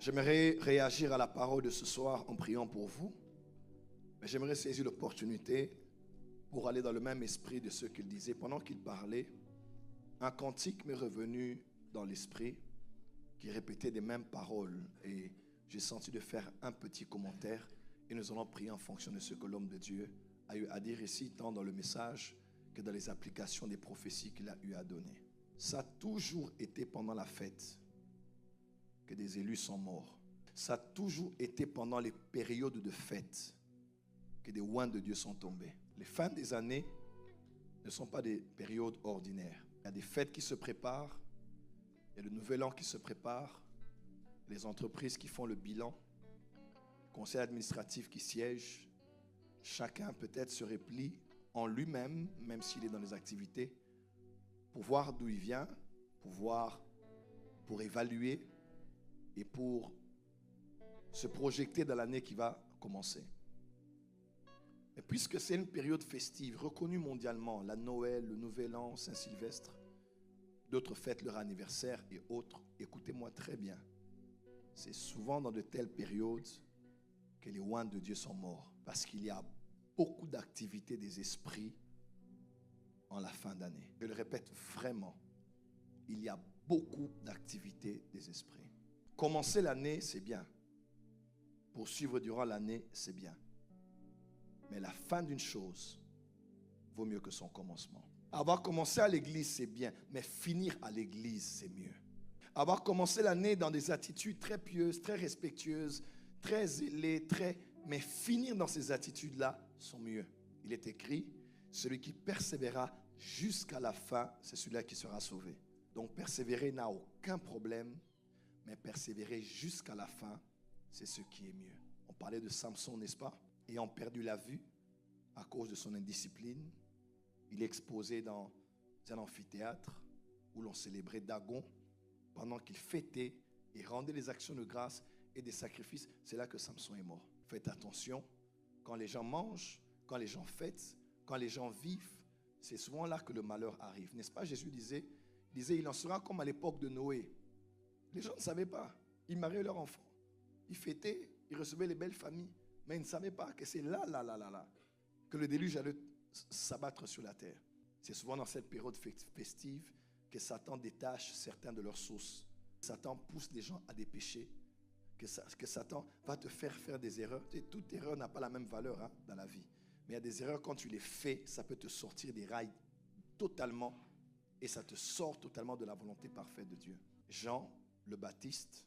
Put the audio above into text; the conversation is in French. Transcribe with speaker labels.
Speaker 1: J'aimerais réagir à la parole de ce soir en priant pour vous. Mais j'aimerais saisir l'opportunité pour aller dans le même esprit de ce qu'il disait. Pendant qu'il parlait, un cantique m'est revenu dans l'esprit qui répétait les mêmes paroles. Et j'ai senti de faire un petit commentaire. Et nous allons prier en fonction de ce que l'homme de Dieu a eu à dire ici, tant dans le message que dans les applications des prophéties qu'il a eu à donner. Ça a toujours été pendant la fête que des élus sont morts. Ça a toujours été pendant les périodes de fête que des oins de Dieu sont tombés. Les fins des années ne sont pas des périodes ordinaires. Il y a des fêtes qui se préparent, il y a le nouvel an qui se prépare, les entreprises qui font le bilan, le conseil administratif qui siège. Chacun peut-être se replie en lui-même, même s'il est dans les activités, pour voir d'où il vient, pour évaluer et pour se projeter dans l'année qui va commencer. Et puisque c'est une période festive, reconnue mondialement, la Noël, le Nouvel An, Saint-Sylvestre, d'autres fêtent leur anniversaire et autres, écoutez-moi très bien, c'est souvent dans de telles périodes que les oins de Dieu sont morts, parce qu'il y a beaucoup d'activités des esprits en la fin d'année. Je le répète vraiment, il y a beaucoup d'activités des esprits. Commencer l'année, c'est bien. Poursuivre durant l'année, c'est bien. Mais la fin d'une chose vaut mieux que son commencement. Avoir commencé à l'église, c'est bien. Mais finir à l'église, c'est mieux. Avoir commencé l'année dans des attitudes très pieuses, très respectueuses, très zélées, mais finir dans ces attitudes-là sont mieux. Il est écrit, celui qui persévérera jusqu'à la fin, c'est celui-là qui sera sauvé. Donc persévérer n'a aucun problème. Mais persévérer jusqu'à la fin, c'est ce qui est mieux. On parlait de Samson, n'est-ce pas? Ayant perdu la vue à cause de son indiscipline, il est exposé dans un amphithéâtre où l'on célébrait Dagon pendant qu'il fêtait et rendait les actions de grâce et des sacrifices. C'est là que Samson est mort. Faites attention, quand les gens mangent, quand les gens fêtent, quand les gens vivent, c'est souvent là que le malheur arrive. N'est-ce pas? Jésus disait, il en sera comme à l'époque de Noé. Les gens ne savaient pas. Ils mariaient leurs enfants. Ils fêtaient, ils recevaient les belles familles. Mais ils ne savaient pas que c'est là, que le déluge allait s'abattre sur la terre. C'est souvent dans cette période festive que Satan détache certains de leurs sources. Satan pousse les gens à des péchés. Que Satan va te faire des erreurs. Et toute erreur n'a pas la même valeur dans la vie. Mais il y a des erreurs, quand tu les fais, ça peut te sortir des rails totalement. Et ça te sort totalement de la volonté parfaite de Dieu. Jean le Baptiste